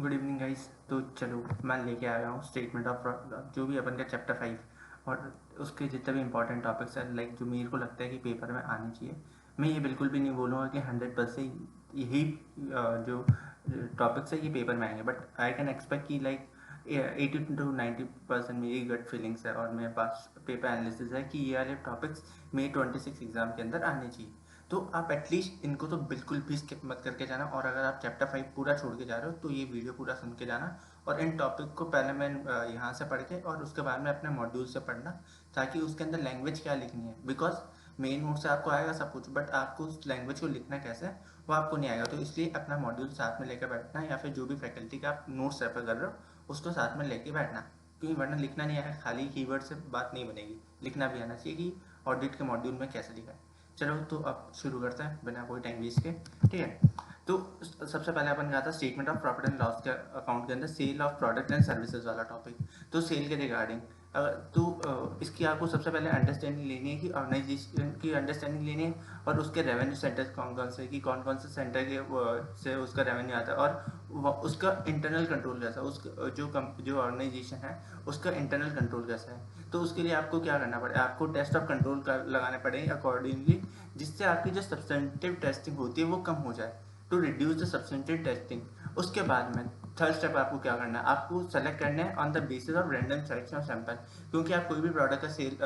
Good evening guys. तो चलो मैं लेके आया हूँ स्टेटमेंट ऑफ जो भी अपन का चैप्टर 5 और उसके जितने भी इंपॉर्टेंट टॉपिक्स हैं, लाइक जो मेरे को लगता है कि पेपर में आने चाहिए। मैं ये बिल्कुल भी नहीं बोलूँगा कि 100% यही जो टॉपिक्स है ये पेपर में आएंगे, बट आई कैन एक्सपेक्ट कि लाइक 80 to 90% मेरी गट फीलिंग्स है और मेरे पास पेपर एनालिसिस है कि ये वाले टॉपिक्स मे 26 एग्जाम के अंदर आने चाहिए। तो आप एटलीस्ट इनको तो बिल्कुल भी स्किप मत करके जाना, और अगर आप चैप्टर 5 पूरा छोड़ के जा रहे हो तो ये वीडियो पूरा सुन के जाना। और इन टॉपिक को पहले मैं यहाँ से पढ़ के और उसके बाद में अपने मॉड्यूल से पढ़ना, ताकि उसके अंदर लैंग्वेज क्या लिखनी है। बिकॉज मेन नोट से आपको आएगा सब कुछ, बट आपको उस लैंग्वेज को लिखना कैसे है वो आपको नहीं आएगा। तो इसलिए अपना मॉड्यूल साथ में लेकर बैठना, या फिर जो भी फैकल्टी का आप नोट्स रेफर कर रहे हो उसको साथ में लेके बैठना, क्योंकि वरना लिखना नहीं आएगा, खाली कीवर्ड से बात नहीं बनेगी। लिखना भी आना चाहिए कि ऑडिट के मॉड्यूल में कैसे लिखा है। चलो तो अब शुरू करते हैं बिना कोई टाइम वेस्ट के। ठीक है, तो सबसे पहले अपन कहा था statement of profit and loss के अकाउंट के अंदर sale of product and services वाला टॉपिक। तो सेल के रिगार्डिंग तो इसकी आपको सबसे पहले अंडरस्टैंडिंग लेनी है कि ऑर्गेनाइजेशन की अंडरस्टैंडिंग लेनी है, और उसके रेवेन्यू सेंटर कौन कौन से, कि कौन कौन से सेंटर के से उसका रेवेन्यू आता है, और उसका इंटरनल कंट्रोल कैसा है, उसका जो ऑर्गेनाइजेशन है उसका इंटरनल कंट्रोल कैसा है। तो उसके लिए आपको क्या करना पड़ेगा, आपको टेस्ट ऑफ कंट्रोल लगाने पड़ेंगे अकॉर्डिंगली, जिससे आपकी जो सब्सटेंटिव टेस्टिंग होती है वो कम हो जाए, to reduce the substantive testing. उसके बाद में थर्ड स्टेप आपको क्या करना है, आपको सेलेक्ट करना है on the basis of random selection of sample. क्योंकि आप कोई भी प्रोडक्ट का सेल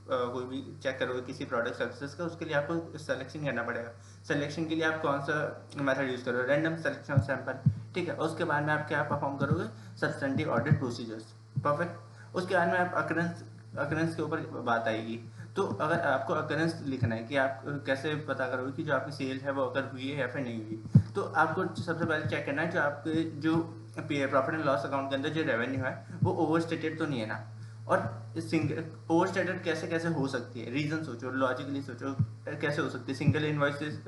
कोई भी चेक करोगे किसी प्रोडक्ट सर्विसेज का, उसके लिए आपको सिलेक्शन करना पड़ेगा। सिलेक्शन के लिए आप कौन सा मेथड यूज करोगे, रैंडम सिलेक्शन ऑफ सैंपल। ठीक है, उसके बाद में आप क्या परफॉर्म करोगे, सब्सटेंटिव ऑडिट प्रोसीजर्स। परफेक्ट। उसके बाद में आप अकरेंस के ऊपर बात आएगी। तो अगर आपको अकरेंस लिखना है कि आप कैसे पता करोगे कि जो आपकी सेल है वो अगर हुई है या फिर नहीं हुई, तो आपको सबसे पहले चेक करना है जो आपके जो प्रॉफिट एंड लॉस अकाउंट के अंदर जो रेवेन्यू है वो ओवर स्टेटेड तो नहीं है ना। और ओवर स्टेटेड कैसे कैसे हो सकती है, रीजन सोचो, लॉजिकली सोचो कैसे हो सकती है। सिंगल इन्वॉइसेस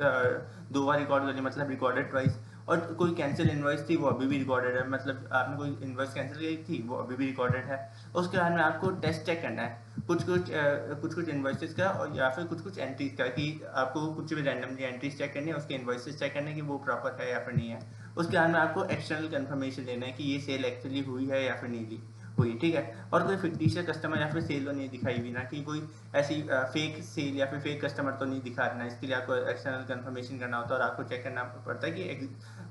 2 बार रिकॉर्ड करी, मतलब रिकॉर्डेड ट्वाइस। और कोई कैंसिल इन्वॉइस थी वो अभी भी रिकॉर्डेड है, मतलब आपने कोई इन्वॉइस कैंसिल की थी वो अभी भी रिकॉर्डेड है। उसके बाद में आपको टेस्ट चेक करना है कुछ इन्वॉइसेस का, और या फिर कुछ एंट्रीज का, कि आपको कुछ भी रैंडमली एंट्रीज चेक करनी है, उसके इन्वॉइसेस चेक करने की वो प्रॉपर है या फिर नहीं है। उसके बाद में आपको एक्सटर्नल कंफर्मेशन लेना है कि ये सेल एक्चुअली हुई है या फिर नहीं हुई। ठीक है, और कोई फिक्टिशियस कस्टमर या फिर सेल तो नहीं दिखाई भी ना, कि कोई ऐसी फेक सेल या फिर फेक कस्टमर तो नहीं दिखा रहा। इसके लिए आपको एक्सटर्नल कंफर्मेशन करना होता है, और आपको चेक करना पड़ता है कि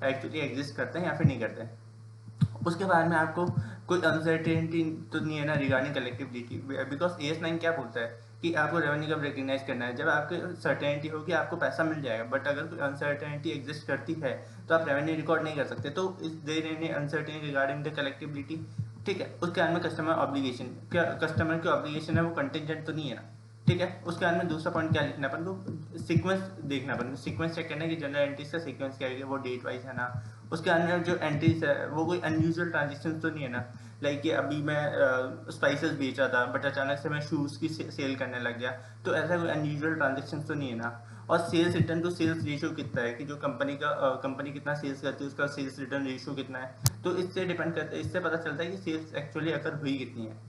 एक्चुअली एग्जिस्ट करते हैं या फिर नहीं करते हैं। उसके बाद में आपको कोई अनसर्टेनिटी तो नहीं है ना रिगार्डिंग कलेक्टिविटी, बिकॉज AS9 क्या बोलता है कि आपको रेवेन्यू कब रिकग्नाइज करना है, जब आपको सर्टेनिटी हो कि आपको पैसा मिल जाएगा। बट अगर कोई अनसर्टेनिटी एग्जिस्ट करती है तो आप रेवेन्यू रिकॉर्ड नहीं कर सकते। तो is there any uncertainty regarding the collectibility. ठीक है, उसके बाद में कस्टमर ऑब्लिगेशन, क्या कस्टमर की ऑब्लिगेशन है वो कंटिजेंट तो नहीं है ना। ठीक है, उसके बाद में दूसरा पॉइंट क्या लिखना अपन को, सीक्वेंस देखना अपन को, सीक्वेंस चेक करना है कि जनरल एंट्रीज का सीक्वेंस क्या है, वो डेट वाइज है ना। उसके अंदर जो एंट्रीज है वो कोई अनयूजुअल ट्रांजेक्शन तो नहीं है ना, लाइक कि अभी मैं स्पाइसेस बेच रहा था बट अचानक से मैं शूज़ की सेल करने लग गया, तो ऐसा कोई अनयूजुअल ट्रांजेक्शन तो नहीं है ना। और sales return to sales ratio कितना है, कि जो कंपनी कितना सेल्स करती है उसका सेल्स रिटर्न रेशियो कितना है। तो इससे डिपेंड करता है, इससे पता चलता है कि सेल्स एक्चुअली अगर हुई कितनी है।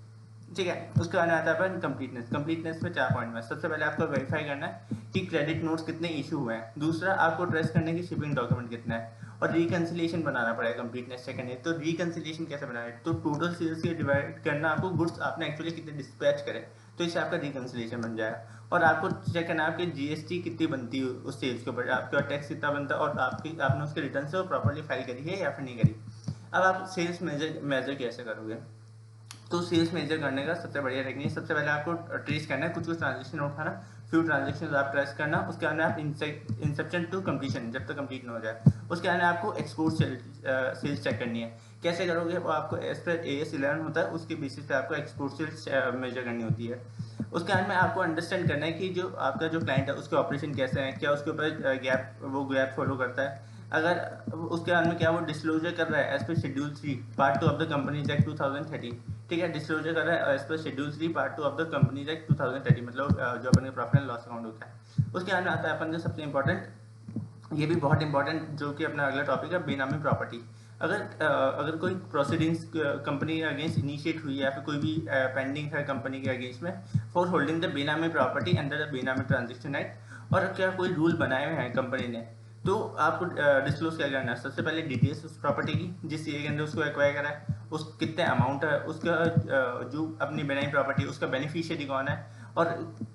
ठीक है, उसके बाद आता है अपन कंप्लीटनेस में 4 पॉइंट में। सबसे पहले आपको वेरीफाई करना है कि क्रेडिट नोट्स कितने इशू हुए हैं। दूसरा, आपको ट्रेस करने की शिपिंग डॉक्यूमेंट कितना है, और रिकंसिलिएशन बनाना पड़ेगा कंप्लीटनेस चेक करने। तो रिकंसिलिएशन कैसे बनाए, तो टोटल सेल्स से डिवाइड करना, आपको गुड्स आपने एक्चुअली कितने डिस्पैच करे, तो इससे आपका रिकंसिलिएशन बन जाएगा। और आपको चेक करना है आपकी GST कितनी बनती है उस सेल्स के ऊपर, आपका टैक्स कितना बनता है, और आपने उसके रिटर्न से प्रॉपर्ली फाइल करी है या फिर नहीं करी। अब आप सेल्स मेजर कैसे करोगे, तो सेल्स मेजर करने का सबसे बढ़िया टेक्निक, सबसे पहले आपको ट्रेस करना है, कुछ ट्रांजेक्शन उठाना, फ्यू ट्रांजेक्शन आप ट्रेस करना। उसके बाद आप इंसेप्शन टू कंप्लीशन, जब तक कंप्लीट ना हो जाए। उसके बाद आपको एक्सपोर्ट सेल्स चेक करनी है। कैसे करोगे, वो आपको एज पर AS11 होता है, उसके बेसिस पे आपको एक्सपोर्ट सेल्स मेजर करनी होती है। उसके बाद में आपको अंडरस्टैंड करना है कि जो आपका जो क्लाइंट है उसके ऑपरेशन कैसे हैं, क्या उसके ऊपर गैप फॉलो करता है। अगर उसके बाद में क्या वो डिस्क्लोजर कर रहा है as per schedule 3 part 2 of the companies act 2013। ठीक है, डिस्क्लोजर कर रहा है as per schedule 3 part 2 of the companies act 2013, मतलब जो अपन का प्रॉफिट एंड लॉस अकाउंट होता है। उसके बाद में आता है अपन का सबसे इंपॉर्टेंट, ये भी बहुत इंपॉर्टेंट, जो कि अपना अगला टॉपिक है, बेनामी प्रॉपर्टी। अगर कोई प्रोसीडिंग्स कंपनी के अगेंस्ट इनिशिएट हुई है, या फिर कोई भी पेंडिंग है कंपनी के अगेंस्ट में फॉर होल्डिंग द बेनामी प्रॉपर्टी अंडर द बेनामी ट्रांजेक्शन एक्ट, और क्या कोई रूल बनाए हुए हैं कंपनी ने तो आपको डिस्क्लोज क्या करना है, सबसे पहले डिटेल्स उस प्रॉपर्टी की जिस ईयर के अंदर उसको एक्वायर करा है, उस कितने अमाउंट है, उसका जो अपनी बनाई प्रॉपर्टी उसका बेनिफिशियरी कौन है, और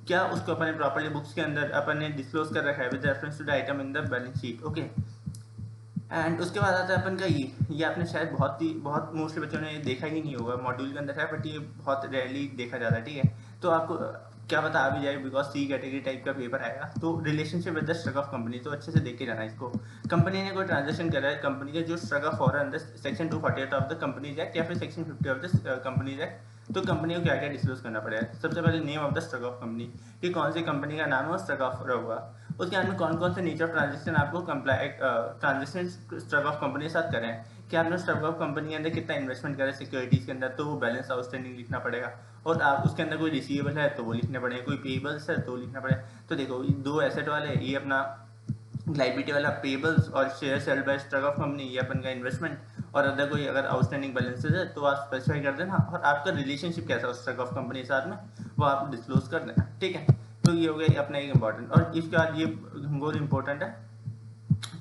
क्या उसको अपने प्रॉपर्टी बुक्स के अंदर अपन ने डिस्क्लोज कर रखा है with reference to the item in the balance sheet. Okay, and उसके बाद आता है अपन का ये आपने शायद बहुत मोस्टली बच्चों ने देखा ही नहीं होगा, मॉड्यूल के अंदर है बट ये बहुत रेयरली देखा जाता है। ठीक है, तो आपको क्या पता आ भी जाए बिकॉज सी कैटेगरी टाइप का पेपर आएगा। तो relationship with the struck off company, तो अच्छे से देख के जाना इसको। कंपनी ने कोई ट्रांजेक्शन करा है, कंपनी का जो struck off for under section 248 of the companies act या फिर section 50 of the companies act, तो कंपनी को क्या क्या डिस्क्लोज करना पड़ेगा। सबसे पहले name of the struck off company, कि कौन सी कंपनी का नाम है और स्ट्रक ऑफ होगा। उसके अंदर कौन कौन से नेचर ऑफ ट्रांजेक्शन आपको ट्रांजेक्शन स्ट्रक ऑफ कंपनी के साथ करें, कि आपने स्ट्रक ऑफ कंपनी के अंदर कितना इन्वेस्टमेंट करें सिक्योरिटीज के अंदर, तो वो बैलेंस आउटस्टैंडिंग लिखना पड़ेगा। और आप उसके अंदर कोई रिसीवेबल है तो वो लिखने पड़ेगा, कोई पेबल्स है तो लिखना पड़ेगा। तो देखो दो एसेट वाले, ये अपना लाइबिलिटी वाला पेबल्स और share sold by struck off company, ये अपन का इन्वेस्टमेंट, और अदर कोई अगर आउटस्टैंडिंग बैलेंसेज है तो आप स्पेसिफाई कर देना, और आपका रिलेशनशिप कैसा है स्ट्रक ऑफ कंपनी के साथ में वो आप डिस्क्लोज कर देना। ठीक है, तो ये हो गया अपना एक इंपॉर्टेंट। और इसके बाद ये बहुत इंपॉर्टेंट है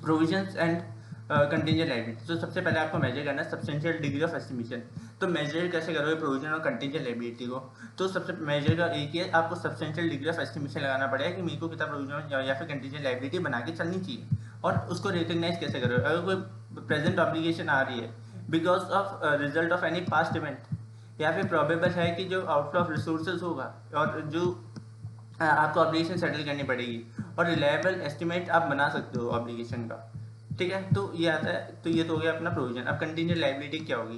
प्रोविजंस एंड कंटिंजेंट लायबिलिटी। तो सबसे पहले आपको मेजर करना है सब्सटेंशियल डिग्री ऑफ एस्टिमेशन। तो मेजर कैसे करोगे प्रोविजन और कंटिंजेंट लायबिलिटी को, तो सबसे मेजर का एक ही है, आपको सब्सटेंशियल डिग्री ऑफ एस्टिमेशन लगाना पड़ेगा कि मेरे को कितना प्रोविजन या फिर कंटिंजेंट लायबिलिटी बना के चलनी चाहिए। और उसको रिकॉग्नाइज कैसे करोगे, अगर कोई प्रेजेंट ऑब्लिगेशन आ रही है because of result of any past event, या फिर प्रोबेबल है कि जो आउटफ्लो ऑफ रिसोर्सेज होगा और जो आपको ऑब्लिगेशन सेटल करनी पड़ेगी, और रिलायबल एस्टिमेट आप बना सकते हो ऑब्लिगेशन का। ठीक है, तो ये आता है, तो ये तो हो गया अपना प्रोविजन। अब कंटिंजेंट लायबिलिटी क्या होगी,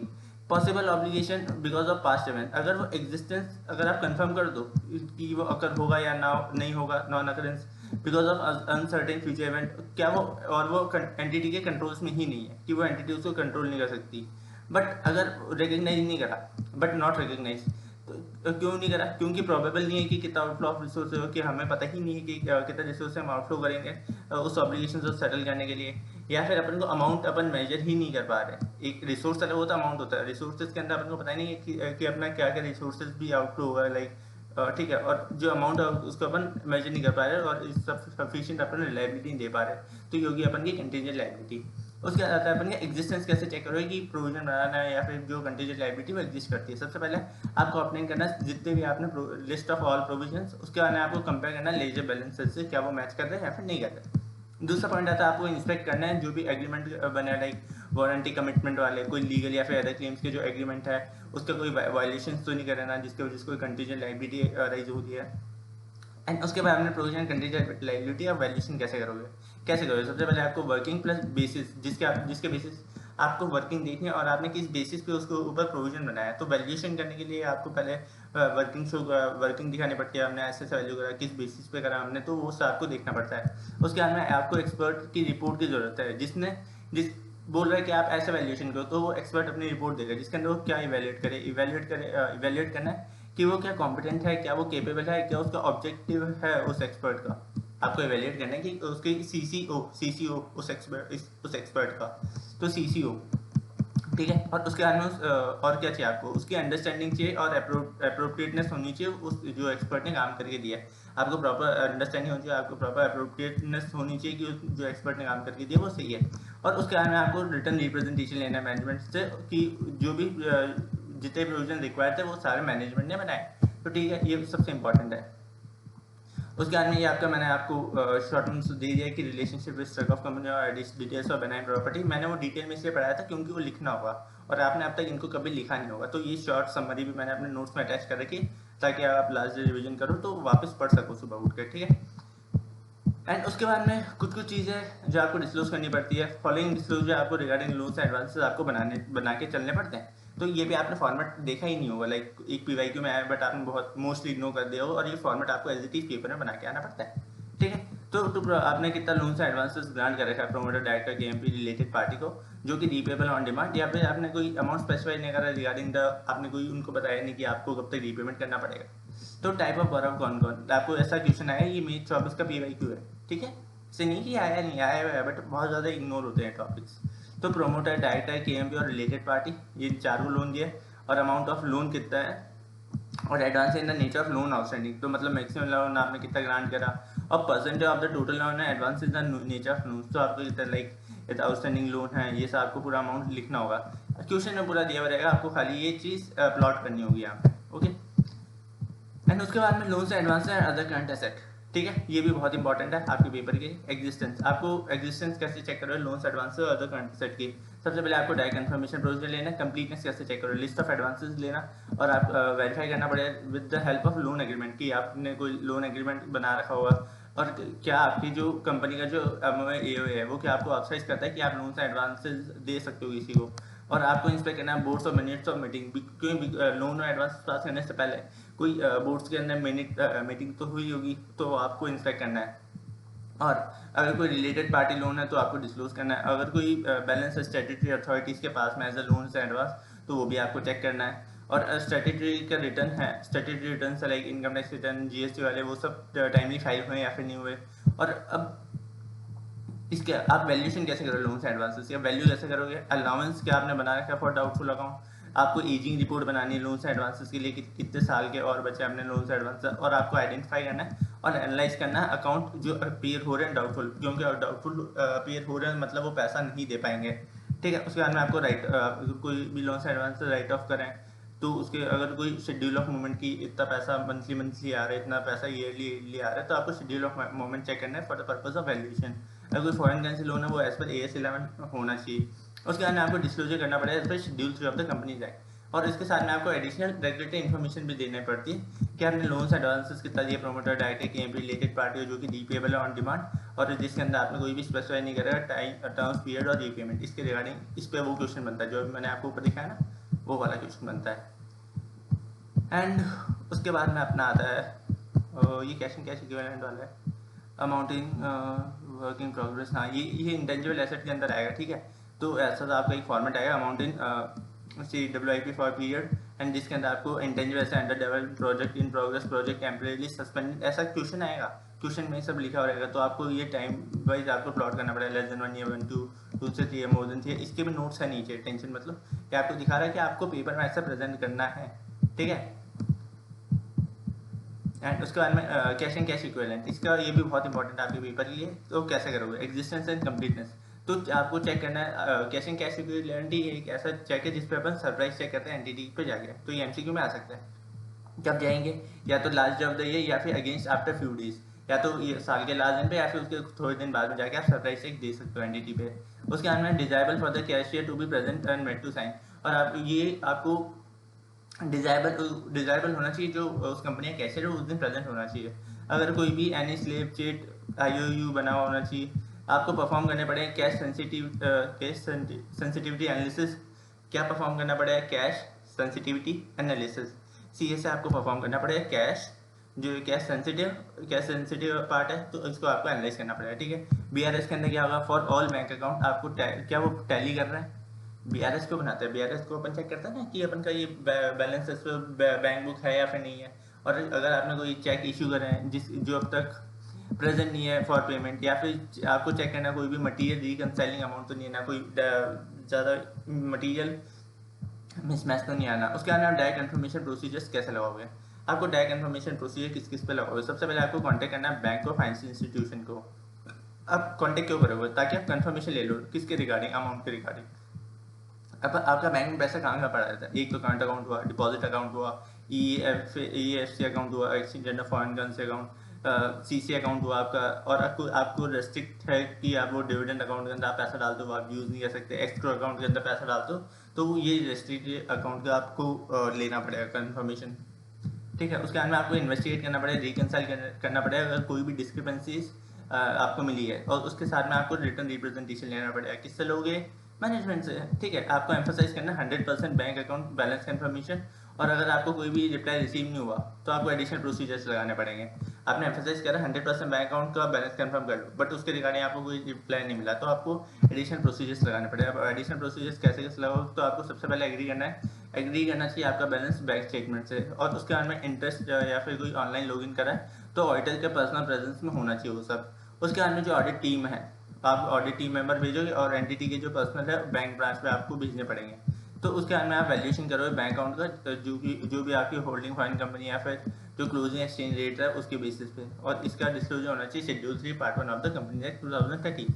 possible obligation because of past event, अगर वो एग्जिस्टेंस अगर आप कंफर्म कर दो कि वो अकर होगा या ना नहीं होगा, non occurrence because of uncertain future event, क्या वो और वो एंटिटी के कंट्रोल्स में ही नहीं है कि वो एंटिटी उसको कंट्रोल नहीं कर सकती, बट अगर रिकग्नाइज नहीं करा, बट नॉट रिकग्नाइज, तो क्यों नहीं करा, क्योंकि प्रोबेबल नहीं है कि कितना आउटफ्लो ऑफ रिसोर्स हो, कि हमें पता ही नहीं है कि कितना रिसोर्स हम आउटफ्लो करेंगे उस ऑब्लिगेशन को सेटल करने के लिए, या फिर अपन को अमाउंट अपन मेजर ही नहीं कर पा रहे। एक रिसोर्स अलग होता है, अमाउंट होता है, रिसोर्सेज के अंदर अपन को पता ही नहीं है कि अपना क्या क्या रिसोर्सेज भी आउटफ्लो होगा, लाइक ठीक है, और जो अमाउंट है उसको अपन मेजर नहीं कर पा रहे और सफिशिएंट अपन रिलायबिलिटी नहीं दे पा रहे, तो ये होगी अपन की कंटिंजेंट लायबिलिटी। उसके बाद आता है अपन का एग्जिस्टेंस कैसे चेक करोगे कि प्रोविजन बनाना है या फिर जो कंटिंजेंट लायबिलिटी वो एग्जिस्ट करती है। सबसे पहले आपको ऑब्टेन करना है जितने भी आपने लिस्ट ऑफ ऑल प्रोविजंस, उसके बाद आपको कंपेयर करना है लेजर बैलेंसेस से, क्या वो मैच कर रहे हैं या फिर नहीं कर रहे। दूसरा पॉइंट आता है आपको इंस्पेक्ट करना है जो भी एग्रीमेंट बना है, लाइक वारंटी कमिटमेंट वाले कोई लीगल या फिर अदर क्लेम्स के जो एग्रीमेंट है उसका कोई वायलेशन तो नहीं करना जिसके वजह से कोई कंटिंजेंट लायबिलिटी राइज होती है। एंड उसके बाद आपने प्रोविजन कंटिंजेंट लायबिलिटी और वैल्यूएशन कैसे करोगे, सबसे पहले आपको वर्किंग प्लस बेसिस, जिसके बेसिस आपको वर्किंग देखनी है और आपने किस बेसिस पे उसको ऊपर प्रोविजन बनाया, तो वैल्यूएशन करने के लिए आपको पहले वर्किंग दिखानी पड़ती है, हमने ऐसे वैल्यू करा किस बेसिस पे करा हमने, तो वो आपको देखना पड़ता है। उसके बाद में आपको एक्सपर्ट की रिपोर्ट की जरूरत है, जिस बोल रहा है कि आप ऐसे वैल्यूएशन करो, तो वो एक्सपर्ट अपनी रिपोर्ट देगा जिसके अंदर वो क्या इवेल्युएट करना है कि वो क्या कॉम्पिटेंट है, क्या वो केपेबल है, क्या उसका ऑब्जेक्टिव है उस एक्सपर्ट का, आपको इवेल्युएट करना है कि उसके सीसीओ उस एक्सपर्ट का, तो सीसीओ। ठीक है, और उसके बाद में और क्या चाहिए आपको, उसकी अंडरस्टैंडिंग चाहिए और अप्रोप्रिएटनेस होनी चाहिए उस जो एक्सपर्ट ने काम करके दिया है, आपको प्रॉपर अंडरस्टैंडिंग होनी चाहिए, आपको प्रॉपर अप्रोप्रिएटनेस होनी चाहिए कि जो एक्सपर्ट ने काम करके दिया वो सही है। और उसके बाद में आपको रिटर्न रिप्रेजेंटेशन लेना है मैनेजमेंट से कि जो भी जितने प्रोविजन रिक्वायर्ड थे वो सारे मैनेजमेंट ने बनाए, तो ठीक है, ये सबसे इंपॉर्टेंट है। उसके बाद में ये आपका मैंने आपको शॉर्ट नोट्स दे दिया कि relationship with struck off company और डिटेल्स ऑफ बेनाइन प्रॉपर्टी, मैंने वो डिटेल में इसलिए पढ़ाया था क्योंकि वो लिखना होगा और आपने अब तक इनको कभी लिखा नहीं होगा, तो ये शॉर्ट समरी भी मैंने अपने नोट्स में अटैच कर रखी ताकि आप लास्ट डे रिविजन करो तो वापस पढ़ सको सुबह उठ कर। ठीक है, एंड उसके बाद में कुछ चीज़ें जो आपको डिस्क्लोज करनी पड़ती है, फॉलोइंग डिस्क्लोजर आपको रिगार्डिंग लोन्स एडवांसेस आपको बना के चलने पड़ते हैं। तो ये भी आपने फॉर्मेट देखा ही नहीं होगा, लाइक एक पीवाईक्यू में आया बट आपने बहुत मोस्टली इग्नोर कर दिया होगा, और ये फॉर्मेट आपको एज इट इज पेपर में बना के आना पड़ता है। ठीक है, तो आपने कितना लोन्स एडवांसेस ग्रांट कर रखा है promoter director KMP related party को, जो कि रीपेबल ऑन डिमांड, या फिर आपने कोई अमाउंट स्पेसिफाई नहीं करा रिगार्डिंग द, आपने कोई उनको बताया नहीं कि आपको कब तक रीपेमेंट करना पड़ेगा। तो टाइप ऑफ बोरो कौन कौन, आपको ऐसा क्वेश्चन आया, ये मेरी 24 का पीवाईक्यू है। ठीक है, से नहीं कि आया नहीं आया हुआ है, बट बहुत ज़्यादा इग्नोर होते हैं टॉपिक्स। तो प्रोमोटर डायरेक्टर केएमपी और रिलेटेड पार्टी, ये चारों लोन दिए, और अमाउंट ऑफ लोन कितना है, और advance in the nature of loan outstanding, तो मतलब मैक्सिमम लोन आपने कितना ग्रांट करा, और percentage of the total loan है, advance is the nature of loan, तो आपको इतना लाइक आउटस्टैंडिंग लोन है, ये सब आपको पूरा अमाउंट लिखना होगा। क्वेश्चन में पूरा दिया हुआ रहेगा, आपको खाली ये चीज़ प्लॉट करनी होगी यहाँ पे। ओके, एंड उसके बाद में loans advance and other current asset. ठीक है, ये भी बहुत इंपॉर्टेंट है आपके पेपर के। एग्जिस्टेंस, आपको एग्जिस्टेंस कैसे चेक करो लोन्स एडवांस और अदर करंट एसेट की। सबसे पहले आपको डायरेक्ट कंफर्मेशन प्रोसीजर लेना, कंप्लीटनेस कैसे चेक करो, लिस्ट ऑफ एडवांसेस लेना, और आप वेरीफाई करना पड़ेगा with the help of loan agreement कि आपने कोई लोन एग्रीमेंट बना रखा होगा, और क्या आपकी जो कंपनी का जो एओए है वो क्या आपको ऑथराइज करता है कि आप लोन्स एडवांसेस दे सकते हो किसी को। और आपको इंस्पेक्ट करना है बोर्ड्स और मिनट्स ऑफ मीटिंग, क्योंकि लोन और एडवांस पास करने से पहले कोई बोर्ड्स के अंदर मीटिंग तो हुई होगी, तो आपको इंस्पेक्ट करना है। और अगर कोई रिलेटेड पार्टी लोन है तो आपको डिस्क्लोज करना है। अगर कोई बैलेंस स्टैट्यूटरी अथॉरिटीज़ के पास में एज अ लोन से एडवांस, तो वो भी आपको चेक करना है। और स्टैट्यूटरी का रिटर्न है, स्टैट्यूटरी रिटर्न से like income tax return, GST वाले, वो सब टाइमली फाइल हुए या फिर नहीं हुए। और अब इसके आप वैल्यूएशन कैसे करोगे लोन से एडवांसेस, या वैल्यू कैसे करोगे, अलाउंस क्या आपने बना रखा है फॉर डाउटफुल अकाउंट, आपको एजिंग रिपोर्ट बनानी है लोन से एडवांसेस के लिए कि कितने साल के और बचे अपने लोन से एडवांस, और आपको आइडेंटिफाई करना है और एनालाइज करना है अकाउंट जो अपीयर हो रहे हैं डाउटफुल, क्योंकि डाउटफुल अपीयर हो रहे हैं मतलब वो पैसा नहीं दे पाएंगे। ठीक है, उसके बाद में आपको कोई भी लोन से एडवांस राइट ऑफ करें तो उसके अगर कोई शेड्यूल ऑफ मूवमेंट की इतना पैसा मंथली आ रहा है, इतना पैसा ईयरली आ रहा है, तो आपको शेड्यूल ऑफ मूवमेंट चेक करना है for the purpose of valuation. अगर कोई फॉरेन करेंसी लोन है वो एज पर AS 11 होना चाहिए। उसके बाद में आपको डिस्क्लोजर करना पड़ेगा as per schedule 3 of the companies act. और इसके साथ में आपको एडिशनल रेगुलेटरी इन्फॉर्मेशन भी देनी पड़ती है कि आपने लोन्स एडवांसेस कितना दिए, प्रोमोटर, डायरेक्टर की रिलेटेड पार्टी हो जो कि रीपेबल है ऑन डिमांड, और जिसके अंदर आपने कोई भी स्पेसिफाई नहीं करेगा टाइम, टर्म्स, पीरियड और रीपेमेंट। इसके रिगार्डिंग इस पर वो क्वेश्चन बनता है जो मैंने आपको ऊपर दिखाया ना, वो वाला क्वेश्चन बनता है। एंड उसके बाद में अपना आता है ये कैश एंड कैश इक्विवेलेंट वाला है, अमाउंटिंग वर्क इन प्रोग्रेस। हाँ, ये इंटेंजिबल एसेट के अंदर आएगा। ठीक है, तो ऐसा तो आपका एक फॉर्मेट आएगा amounting CWIP for period, and जिसके अंदर आपको intangible asset under develop, project in progress, project temporary suspended, ऐसा क्वेश्चन आएगा। क्वेश्चन में सब लिखा रहेगा, तो आपको ये टाइम वाइज आपको प्लॉट करना पड़ेगा, लेस देन 1 ईयर, 1 2 से 3 मोर देन 3। इसके भी नोट्स है नीचे, टेंशन मतलब कि आपको दिखा रहा है कि आपको पेपर में ऐसा प्रेजेंट करना है। ठीक है, एंड उसके बाद में कैश एंड कैश इक्विवेलेंट, इसका ये भी बहुत इंपॉर्टेंट है आपके पेपर के लिए। तो कैसे करोगे, एग्जिस्टेंस एंड कंप्लीटनेस, तो आपको चेक करना है कैश एंड कैश इक्विवेलेंट ही एक ऐसा चेक है जिस पे अपन सरप्राइज चेक करते हैं एंटिटी पे जाके। तो ये MCQ में आ सकता है। कब जाएंगे, या तो last day of the year, या फिर अगेंस्ट आफ्टर फ्यू डेज, या तो ये साल के लास्ट दिन पे, या फिर उसके थोड़े दिन बाद में जाके आप सरप्राइज चेक दे सकते हो एंटिटी पे। उसके बाद में desirable for the cashier to be present and made to sign, और आप ये आपको डिजायबल होना चाहिए, जो उस कंपनी का कैशियर है उस दिन प्रेजेंट होना चाहिए। अगर कोई भी एनी स्लेव चेट IOU बना हुआ होना चाहिए। आपको परफॉर्म करने पड़ेगा कैश सेंसिटिविटी एनालिसिस, क्या परफॉर्म करना पड़ेगा, कैश सेंसिटिविटी एनालिसिस, CA से आपको परफॉर्म करना पड़ेगा कैश, जो कैश सेंसिटिव पार्ट है, तो इसको आपको एनालाइज करना पड़ेगा। ठीक है, BRS के अंदर क्या होगा, फॉर ऑल बैंक अकाउंट, आपको क्या वो टैली कर रहे हैं। BRS को बनाते हैं, BRS को अपन चेक करते हैं ना कि अपन का ये बैलेंस इस पर बैंक बुक है या फिर नहीं है। और अगर आपने कोई चेक इशू करे हैं जो अब तक प्रेजेंट नहीं है फॉर पेमेंट, या फिर आपको चेक करना कोई भी मटेरियल रिकंसाइलिंग अमाउंट तो नहीं है ना, कोई ज़्यादा मटेरियल मिसमैच तो नहीं आना। उसके बाद डायरेक्ट इन्फॉर्मेशन प्रोसीजर्स कैसे लगाओगे, आपको डायरेक्ट इन्फॉर्मेशन प्रोसीजर किस किस पे लगाओगे। सबसे पहले आपको कॉन्टैक्ट करना है बैंक और फाइनेंशियल इंस्टीट्यूशन को। अब कॉन्टैक्ट क्यों करोगे, ताकि आप कंफर्मेशन ले लो किसके रिगार्डिंग, अमाउंट के रिगार्डिंग। अब आपका बैंक में पैसा कहाँ पड़ा रहता है, एक तो करंट अकाउंट हुआ, डिपॉजिट अकाउंट हुआ, EFC अकाउंट हुआ, exchange and foreign currency account, CC account हुआ आपका। और आपको रेस्ट्रिक्ट है कि आप वो डिविडेंड अकाउंट के अंदर आप पैसा डालते हो, आप यूज़ नहीं कर सकते, एक्स्ट्रा अकाउंट के अंदर पैसा डालते हो, तो ये रेस्ट्रिक्टेड अकाउंट का आपको लेना पड़ेगा कन्फर्मेशन। ठीक है, उसके बाद में आपको इन्वेस्टिगेट करना पड़ेगा, रिकंसाइल करना पड़ेगा अगर कोई भी डिस्क्रिपेंसीज आपको मिली है। और उसके साथ में आपको रिटर्न रिप्रेजेंटेशन लेना पड़ेगा, किससे लोगे, मैनेजमेंट से। ठीक है, आपको एम्फोसाइज करना 100% बैंक अकाउंट बैलेंस कंफर्मेशन। और अगर आपको कोई भी रिप्लाई रिसीव नहीं हुआ तो आपको एडिशनल प्रोसीजर्स लगाने पड़ेंगे। आपने एम्फोसाइज करा 100% बैंक अकाउंट का बैलेंस कंफर्म कर लो, बट उसके रिगार्डिंग आपको कोई रिप्लाई नहीं मिला, तो आपको एडिशनल प्रोसीजर्स लगाने पड़ेगा। एडिशनल प्रोसीजर्स कैसे कैसे लगाओ, तो आपको सबसे पहले एग्री करना चाहिए आपका बैलेंस बैंक स्टेटमेंट से। और उसके बाद में इंटरेस्ट या फिर कोई ऑनलाइन लॉगिन करा है तो ऑडिटर के पर्सनल प्रेजेंस में होना चाहिए वो सब। उसके बाद में जो ऑडिट टीम है, आप ऑडिट टीम मेंबर भेजोगे, और एंटिटी के जो पर्सनल है बैंक ब्रांच पे आपको भेजने पड़ेंगे। तो उसके बाद में आप वैल्यूएशन करोगे बैंक अकाउंट का, जो भी आपकी होल्डिंग फॉरेन कंपनी या फिर जो क्लोजिंग एक्सचेंज रेट है उसके बेसिस पे, और इसका डिस्क्लोजर होना चाहिए schedule 3 part 1 of the company act 2013।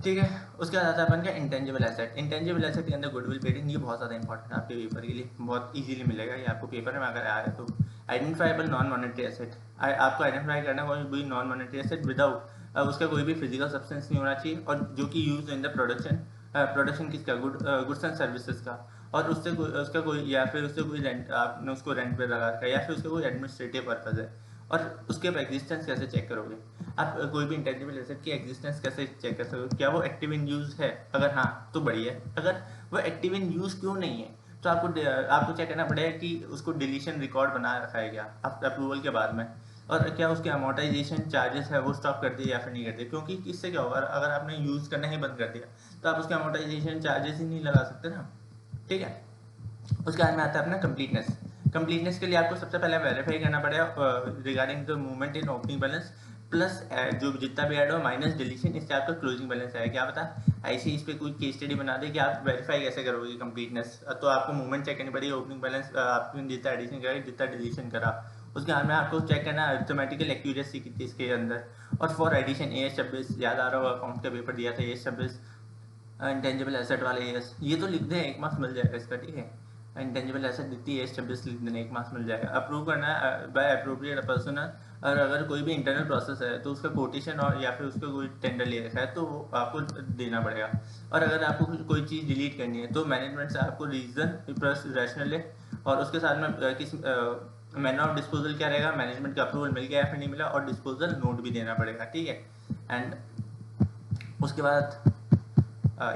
ठीक है, उसके बाद आता है अपन का इंटेंजिबल एसेट। इंटेंजिबल एसेट के अंदर गुडविल पेटेंट, ये बहुत ज़्यादा इंपॉर्टेंट है आपके पेपर के लिए, बहुत इजीली मिलेगा ये आपको पेपर में अगर आया तो। आइडेंटिफाइबल नॉन मॉनेटरी एसेट, आपको आइडेंटिफाई करना कोई भी नॉन मॉनेटरी एसेट विदाउट उसका कोई भी फिजिकल सब्सटेंस नहीं होना चाहिए, और जो कि यूज इन द प्रोडक्शन किसका, गुड्स एंड सर्विसेज का, और उससे कोई उसका कोई या फिर उससे कोई रेंट, आपने उसको रेंट पे लगा रखा है, या फिर उसका कोई एडमिनिस्ट्रेटिव पर्पज है, और उसके एग्जिस्टेंस कैसे चेक करोगे आप, कोई भी इंटेंजिबल एसेट की एग्जिस्टेंस कैसे चेक कर सकते हो, क्या वो एक्टिव इन यूज है, अगर हाँ तो बढ़िया है, अगर वो एक्टिव इन यूज क्यों नहीं है तो आपको चेक करना पड़ेगा कि उसको डिलीशन रिकॉर्ड बना रखा है क्या अप्रूवल के बाद में, और क्या उसके अमोर्टाइजेशन चार्जेस है वो स्टॉप कर दिए या फिर नहीं करते, क्योंकि इससे क्या होगा, अगर आपने यूज करना ही बंद कर दिया तो आप उसके अमोर्टाइजेशन चार्जेस ही नहीं लगा सकते ना। ठीक है, उसके बाद में आता है अपना कंप्लीटनेस। कंप्लीटनेस के लिए आपको सबसे पहले वेरीफाई करना पड़ेगा regarding the movement in opening balance plus जो जितना भी ऐड हो माइनस डिलीशन, इससे आपका क्लोजिंग बैलेंस है क्या पता। ऐसे इस पे कोई केस स्टडी बना दे कि आप वेरीफाई कैसे करोगे कंप्लीटनेस, तो आपको मूवमेंट चेक करनी पड़ेगी, ओपनिंग बैलेंस आपने जितना एडिशन करा जितना डिलीशन करा, उसके बाद में आपको चेक करना अरिथमेटिकल एक्यूरेसी कितनी इसके अंदर। और फॉर एडिशन AS26 याद आ रहा होगा, अकाउंट का पेपर दिया था AS26 इंटेंजिबल एसेट वाले एस, ये तो लिख दे 1 मार्क्स मिल जाएगा इसका। ठीक है, इंटेंजिबल एसेट दिखती है AS26 लिख देना, 1 मार्क्स मिल जाएगा। अप्रूव करना है बाय अप्रोप्रिएट पर्सन, और अगर कोई भी इंटरनल प्रोसेस है तो उसका कोटेशन और या फिर उसका कोई टेंडर ले रखा है तो वो आपको देना पड़ेगा। और अगर आपको कोई चीज़ डिलीट करनी है तो मैनेजमेंट से आपको रीज़न प्लस रैशनल है, और उसके साथ में किस मैनर ऑफ डिस्पोजल क्या रहेगा, मैनेजमेंट का अप्रूवल मिल गया या फिर नहीं मिला, और डिस्पोजल नोट भी देना पड़ेगा। ठीक है, एंड उसके बाद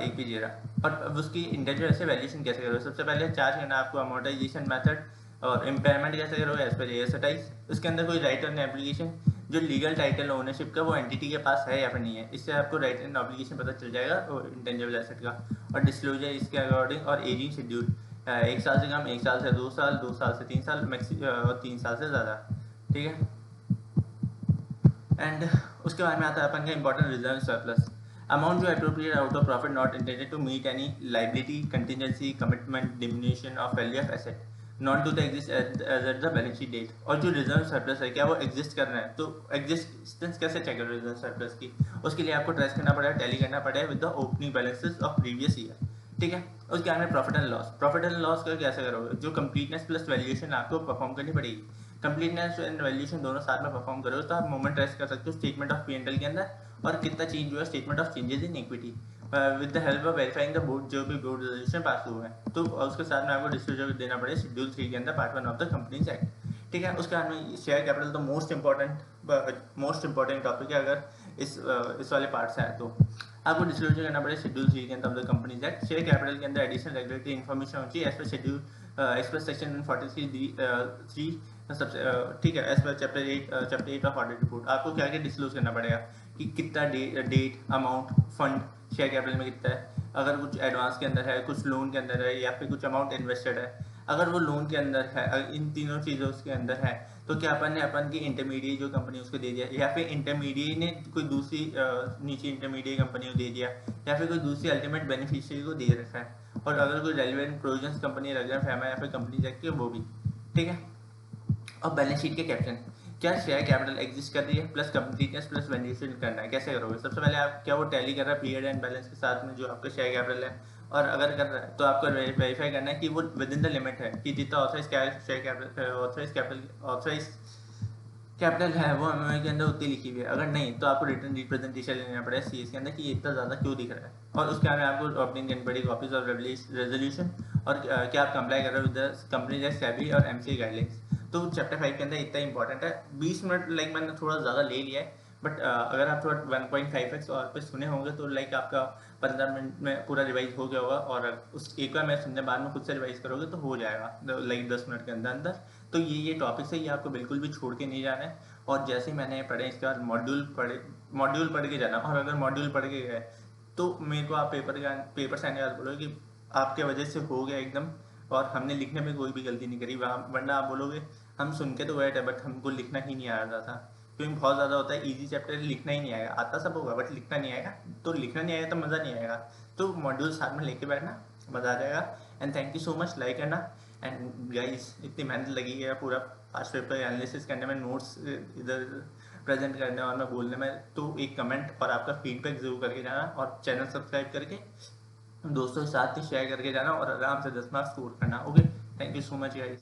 एक पेज रहा, और उसकी इंटेंजिबल एसेट वैल्यूएशन कैसे करोगे, सबसे पहले चार्ज करना आपको अमोर्टाइजेशन मेथड, और इम्पेयरमेंट कैसे करोगे एज पर AS27। उसके अंदर कोई राइट एंड एप्लीकेशन, जो लीगल टाइटल ओनरशिप का वो एंटिटी के पास है या फिर नहीं है, इससे आपको राइट एंड ऑब्लिगेशन पता चल जाएगा इंटेंजिबल एसेट का। और डिस्क्लोजर इसके अकॉर्डिंग, और एजिंग शेड्यूल 1 साल से कम, 1 साल से 2 साल, 2 साल से 3 साल मैक्सिमम, और 3 साल से ज़्यादा। ठीक है, एंड उसके बाद में आता है अपन का इंपॉर्टेंट रिजर्व सरप्लस अमाउंट, जो appropriate out of profit not intended to meet any liability contingency commitment diminution of value of asset not to the exist at the balance sheet date. और जो रिजर्व सरप्लस है क्या वो exist कर रहा है, तो एग्जिस्टेंस कैसे चेक करो रिजर्व सरप्लस की, उसके लिए आपको ट्रेस करना पड़ेगा, टैली करना पड़ेगा with the opening balances of previous year. ठीक है, उसके बाद में profit and loss. Profit and loss का कैसे करोगे, जो कंप्लीटनेस प्लस वैल्यूएशन आपको परफॉर्म करनी पड़ेगी, कंप्लीटनेस एंड वैल्यूएशन दोनों साथ में परफॉर्म करोगे तो आप मोमेंट ट्रेस कर सकते हो स्टेटमेंट ऑफ P&L के अंदर, और कितना चेंज हुआ statement of changes in equity with the help of verifying the board, जो भी बोर्ड रेजोल्यूशन पास हुए हैं, तो उसके साथ में आपको डिस्क्लोजर देना पड़ेगा शेड्यूल 3 के अंदर part 1 of the companies act. ठीक है, उसके बाद में शेयर कैपिटल तो मोस्ट इंपॉर्टेंट टॉपिक है, अगर इस वाले पार्ट से आए तो आपको डिस्क्लोजर करना पड़ेगा शेड्यूल 3 के अंदर of the companies act. Share capital के अंदर एडिशनल रेगुलेटरी इन्फॉर्मेशन होनी चाहिए as per schedule as per section 43(3) सबसे ठीक है, एज पर चैप्टर 8 ऑफ ऑडिट रिपोर्ट आपको क्या क्या डिस्क्लोज करना पड़ेगा कि कितना debt amount fund share capital में कितना है, अगर कुछ एडवांस के अंदर है, कुछ लोन के अंदर है, या फिर कुछ अमाउंट इन्वेस्टेड है। अगर वो लोन के अंदर है, अगर इन तीनों चीज़ों उसके अंदर है तो क्या अपन की इंटरमीडिएट जो कंपनी उसको दे दिया, या फिर इंटरमीडिएट ने कोई दूसरी नीचे इंटरमीडिएट कंपनी को दे दिया, या फिर कोई दूसरी अल्टीमेट बेनिफिशियरी को दे रखा है, और अगर कोई रेलिवेंट प्रोविजंस कंपनी रेगुलर फैमा या फिर कंपनी चेक की वो भी। ठीक है, और बैलेंस शीट के कैप्शन, क्या शेयर कैपिटल एग्जिस्ट कर रही है प्लस कंप्लीटनेस प्लस वैल्यूएशन करना है, कैसे करोगे, सबसे पहले आप क्या वो टैली कर रहा है पीरियड एंड बैलेंस के साथ में जो आपका शेयर कैपिटल है, और अगर कर रहा है तो आपको वेरीफाई करना है कि वो विद इन द लिमिट है, कि जितना ऑथराइज कैपिटल है वो एमएमआई के अंदर उतनी लिखी हुई है, अगर नहीं तो आपको रिटर्न रिप्रेजेंटेशन लेना पड़ेगा सीएस के अंदर कि इतना ज़्यादा क्यों दिख रहा है, और उसके बाद में आपको ऑब्टेन करनी पड़ेगी कॉपीज ऑफ रेजोल्यूशन, और क्या आप कंप्लाई कर रहे हो विद द कंपनी जैसे सेबी और एमसीए गाइडलाइंस। तो चैप्टर 5 के अंदर इतना इंपॉर्टेंट है, 20 मिनट लाइक मैंने थोड़ा ज़्यादा ले लिया है, बट अगर आप थोड़ा 1.5x और पे सुने होंगे तो लाइक आपका 15 मिनट में पूरा रिवाइज हो गया होगा, और उस एक बार मैं सुनने बाद में खुद से रिवाइज करोगे तो हो जाएगा लाइक 10 मिनट के अंदर अंदर। तो ये टॉपिक्स है, ये आपको बिल्कुल भी छोड़ के नहीं जाना है, और जैसे ही मैंने पढ़े इसके बाद मॉड्यूल पढ़ के जाना, और अगर मॉड्यूल पढ़ के गए तो मेरे को आप पेपर से आने वाले बोलोगे कि आपके वजह से हो गया एकदम, और हमने लिखने में कोई भी गलती नहीं करी, वरना आप बोलोगे हम सुन के तो गए थे बट हमको लिखना ही नहीं आ रहा था, क्योंकि बहुत ज़्यादा होता है इजी चैप्टर लिखना ही नहीं आएगा, आता सब होगा बट लिखना नहीं आएगा, तो लिखना नहीं आएगा तो मज़ा नहीं आएगा। तो मॉड्यूल साथ में लेके बैठना, मज़ा आ जाएगा। And thank you so much, like करना। एंड गाइस इतनी मेहनत लगी है पूरा पास्ट पेपर एनालिसिस करने में, नोट्स इधर प्रेजेंट करने और मैं बोलने में, तो एक कमेंट और आपका फीडबैक जरूर करके जाना और चैनल सब्सक्राइब करके दोस्तों के साथ ही शेयर करके जाना और आराम से 10 मार्क्स स्कोर करना। Okay, thank you so much guys.